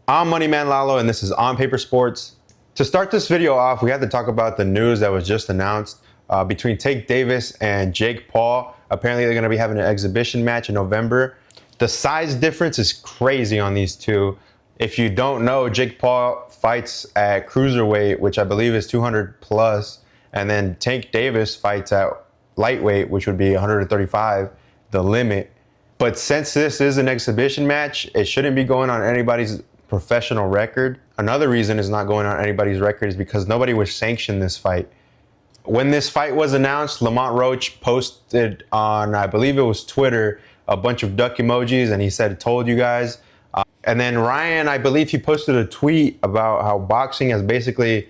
I'm Moneyman Lalo, and this is On Paper Sports. To start this video off, we have to talk about the news that was just announced between Tank Davis and Jake Paul. Apparently, they're going to be having an exhibition match in November. The size difference is crazy on these two. If you don't know, Jake Paul fights at cruiserweight, which I believe is 200 plus, and then Tank Davis fights at lightweight, which would be 135, the limit. But since this is an exhibition match, it shouldn't be going on anybody's professional record. Another reason it's not going on anybody's record is because nobody was sanctioned this fight. When this fight was announced, Lamont Roach posted on, I believe it was Twitter, a bunch of duck emojis, and he said, "Told you guys." And then Ryan, I believe he posted a tweet about how boxing has basically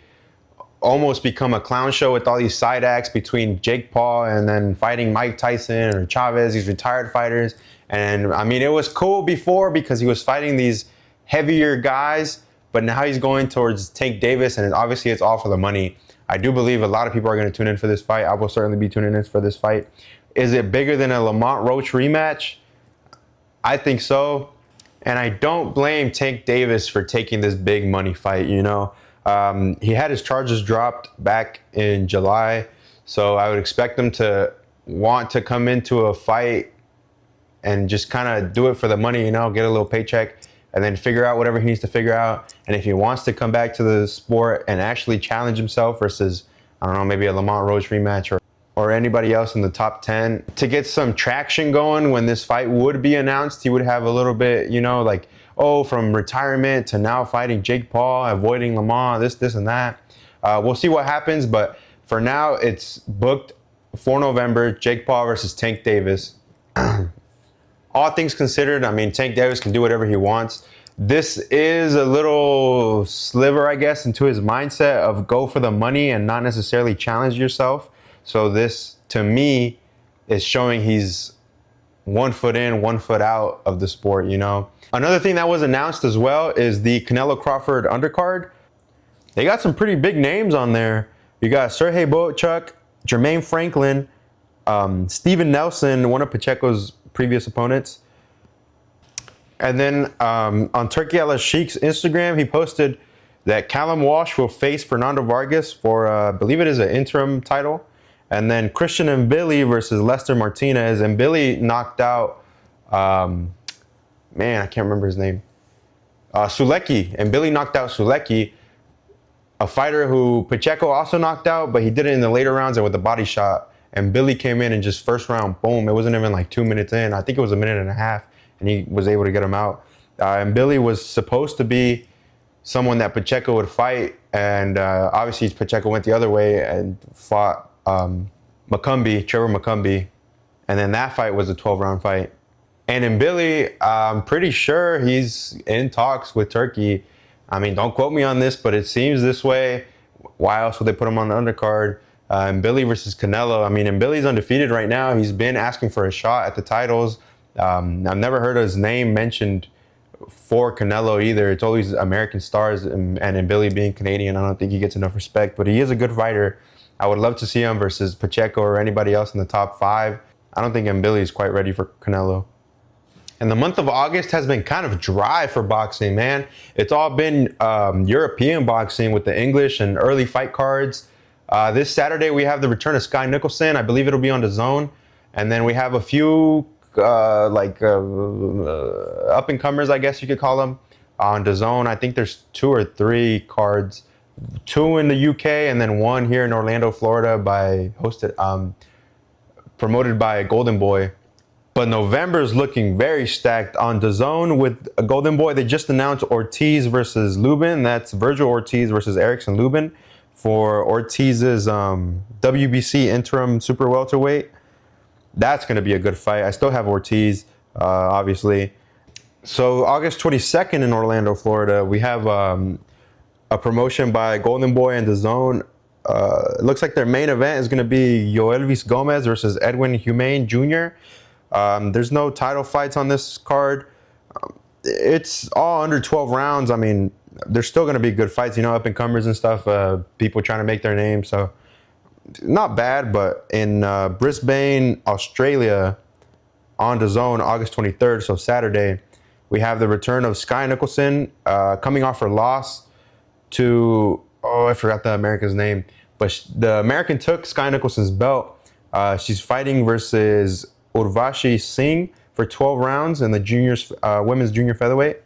almost become a clown show with all these side acts between Jake Paul and then fighting Mike Tyson or Chavez, these retired fighters. And I mean, it was cool before because he was fighting these heavier guys, but now he's going towards Tank Davis, and obviously it's all for the money. I do believe a lot of people are going to tune in for this fight. I will certainly be tuning in for this fight. Is it bigger than a Lamont Roach rematch? I think so. And I don't blame Tank Davis for taking this big money fight, you know. He had his charges dropped back in July, so I would expect him to want to come into a fight and just kind of do it for the money, you know, get a little paycheck, and then figure out whatever he needs to figure out. And if he wants to come back to the sport and actually challenge himself versus, I don't know, maybe a Lamont Roach rematch or anybody else in the top 10 to get some traction going when this fight would be announced, he would have a little bit, you know, like, oh, from retirement to now fighting Jake Paul, avoiding Lamont, this, and that. We'll see what happens, but for now, it's booked for November, Jake Paul versus Tank Davis. All things considered, I mean, Tank Davis can do whatever he wants. This is a little sliver, I guess, into his mindset of go for the money and not necessarily challenge yourself. So this, to me, is showing he's 1 foot in, 1 foot out of the sport, you know. Another thing that was announced as well is the Canelo Crawford undercard. They got some pretty big names on there. You got Sergey Boychuk, Jermaine Franklin, Steven Nelson, one of Pacheco's previous opponents. And then on Turki Al-Sheikh's Instagram, he posted that Callum Walsh will face Fernando Vargas for, I believe it is an interim title. And then Christian Mbili versus Lester Martinez. And Billy knocked out, man, I can't remember his name. Sulecki. And Billy knocked out Sulecki, a fighter who Pacheco also knocked out, but he did it in the later rounds and with a body shot. And Billy came in and just first round, boom. It wasn't even like 2 minutes in. I think it was a minute and a half, and he was able to get him out. And Billy was supposed to be someone that Pacheco would fight, and obviously Pacheco went the other way and fought Trevor McCumbee, and then that fight was a 12-round fight. And in Billy, I'm pretty sure he's in talks with Turkey. I mean, don't quote me on this, but it seems this way. Why else would they put him on the undercard? And Billy versus Canelo. I mean, and Billy's undefeated right now. He's been asking for a shot at the titles. I've never heard his name mentioned for Canelo either. It's always American stars, and in Billy being Canadian, I don't think he gets enough respect. But he is a good fighter. I would love to see him versus Pacheco or anybody else in the top 5. I don't think Mbili is quite ready for Canelo. And the month of August has been kind of dry for boxing, man. It's all been European boxing with the English and early fight cards. This Saturday, we have the return of Sky Nicholson. I believe it'll be on DAZN. And then we have a few up-and-comers, I guess you could call them, on DAZN. I think there's 2 or 3 cards. 2 in the UK and then 1 here in Orlando, Florida, promoted by Golden Boy. But November is looking very stacked on DAZN with Golden Boy. They just announced Ortiz versus Lubin. That's Virgil Ortiz versus Erickson Lubin for Ortiz's WBC interim super welterweight. That's going to be a good fight. I still have Ortiz, obviously. So August 22nd in Orlando, Florida, we have a promotion by Golden Boy and DAZN. It looks like their main event is going to be Yoelvis Gomez versus Edwin Humane Jr. There's no title fights on this card. It's all under 12 rounds. I mean, there's still going to be good fights, you know, up-and-comers and stuff, people trying to make their name. So not bad, but in Brisbane, Australia, on DAZN, August 23rd, so Saturday, We have the return of Skye Nicholson coming off her loss to, oh, I forgot the American's name, but the American took Skye Nicholson's belt. She's fighting versus Urvashi Singh for 12 rounds in the women's junior featherweight.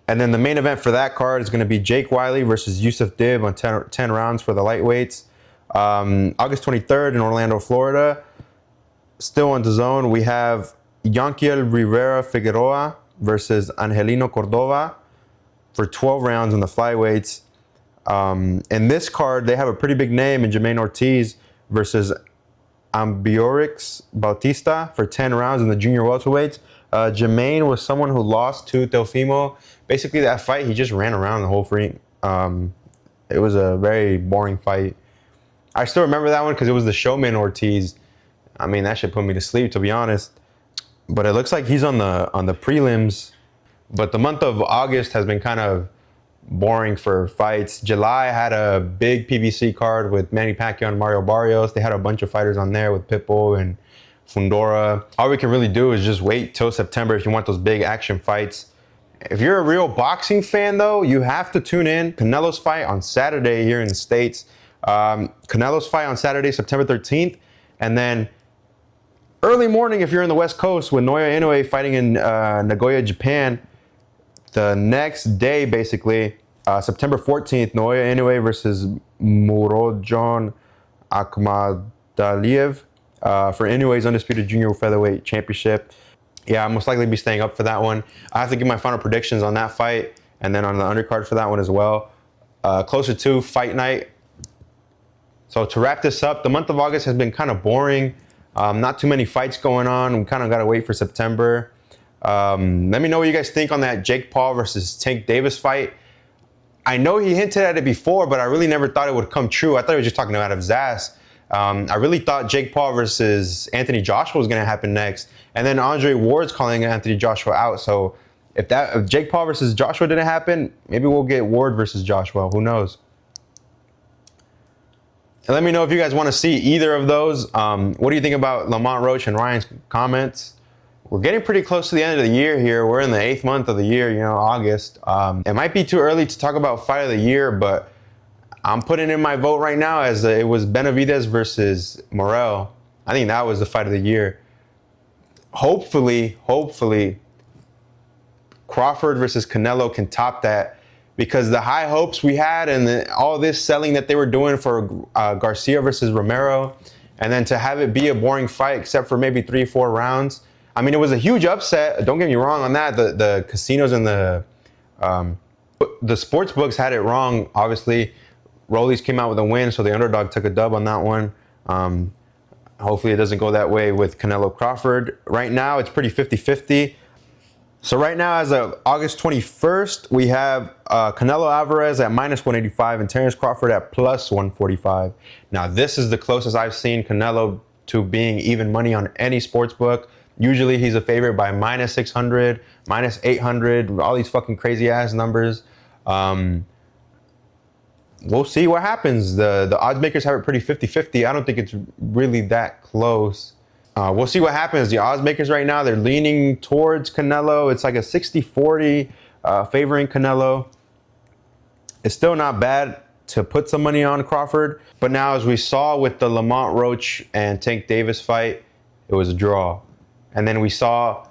And then the main event for that card is going to be Jake Wiley versus Yusuf Dib on 10 rounds for the lightweights. August 23rd in Orlando, Florida. Still on DAZN, we have Yanquiel Rivera Figueroa versus Angelino Cordova for 12 rounds in the flyweights. In this card, they have a pretty big name in Jermaine Ortiz versus Ambiorix Bautista for 10 rounds in the junior welterweights. Jermaine was someone who lost to Teofimo. Basically, that fight, he just ran around the whole ring. It was a very boring fight. I still remember that one because it was the showman Ortiz. I mean, that shit put me to sleep, to be honest. But it looks like he's on the prelims. But the month of August has been kind of boring for fights. July had a big PBC card with Manny Pacquiao and Mario Barrios. They had a bunch of fighters on there with Pitbull and Fundora. All we can really do is just wait till September if you want those big action fights. If you're a real boxing fan, though, you have to tune in. Canelo's fight on Saturday here in the States. Canelo's fight on Saturday, September 13th. And then early morning, if you're in the West Coast, with Naoya Inoue fighting in Nagoya, Japan. The next day, basically, September 14th, Naoya Inoue versus Murodjon Akhmadaliev for Inoue's Undisputed Junior Featherweight Championship. Yeah, I'll most likely be staying up for that one. I have to give my final predictions on that fight and then on the undercard for that one as well. Closer to fight night. So to wrap this up, the month of August has been kind of boring. Not too many fights going on. We kind of got to wait for September. Let me know what you guys think on that Jake Paul versus Tank Davis fight. I know he hinted at it before, but I really never thought it would come true. I thought he was just talking out of his ass. I really thought Jake Paul versus Anthony Joshua was going to happen next. And then Andre Ward's calling Anthony Joshua out. So if Jake Paul versus Joshua didn't happen, maybe we'll get Ward versus Joshua. Who knows? And let me know if you guys want to see either of those. What do you think about Lamont Roach and Ryan's comments? We're getting pretty close to the end of the year here. We're in the 8th month of the year, August. It might be too early to talk about fight of the year, but I'm putting in my vote right now as it was Benavidez versus Morrell. I think that was the fight of the year. Hopefully, Crawford versus Canelo can top that, because the high hopes we had and all this selling that they were doing for Garcia versus Romero, and then to have it be a boring fight except for maybe 3-4 rounds. I mean, it was a huge upset. Don't get me wrong on that. The casinos and the sports books had it wrong, obviously. Rollies came out with a win, so the underdog took a dub on that one. Hopefully it doesn't go that way with Canelo Crawford. Right now, it's pretty 50-50. So right now, as of August 21st, we have Canelo Alvarez at -185 and Terence Crawford at +145. Now, this is the closest I've seen Canelo to being even money on any sports book. Usually he's a favorite by -600, -800, all these fucking crazy ass numbers. We'll see what happens. The odds makers have it pretty 50-50. I don't think it's really that close. We'll see what happens. The odds makers right now, they're leaning towards Canelo. It's like a 60-40 favoring Canelo. It's still not bad to put some money on Crawford. But now, as we saw with the Lamont Roach and Tank Davis fight, it was a draw. And then we saw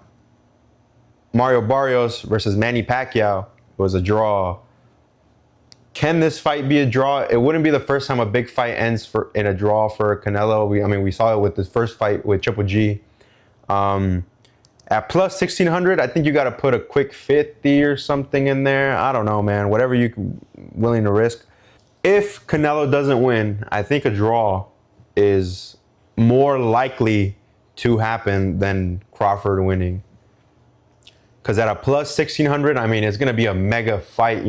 Mario Barrios versus Manny Pacquiao. It was a draw. Can this fight be a draw? It wouldn't be the first time a big fight ends in a draw for Canelo. We saw it with the first fight with Triple G. At +1600, I think you got to put a quick 50 or something in there. I don't know, man. Whatever you're willing to risk. If Canelo doesn't win, I think a draw is more likely to happen than Crawford winning. Because at a +1600, I mean, it's going to be a mega fight,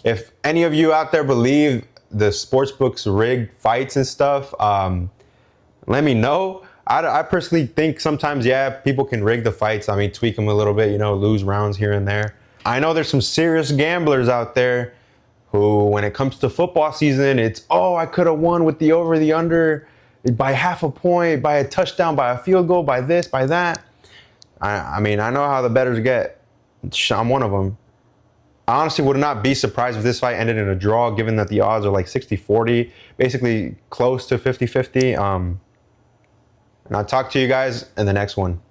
If any of you out there believe the sportsbooks rig fights and stuff, let me know. I personally think sometimes, yeah, people can rig the fights. I mean, tweak them a little bit, lose rounds here and there. I know there's some serious gamblers out there who, when it comes to football season, it's, I could have won with the over, the under, by half a point, by a touchdown, by a field goal, by this, by that. I mean, I know how the bettors get. I'm one of them. I honestly would not be surprised if this fight ended in a draw, given that the odds are like 60-40, basically close to 50-50. And I'll talk to you guys in the next one.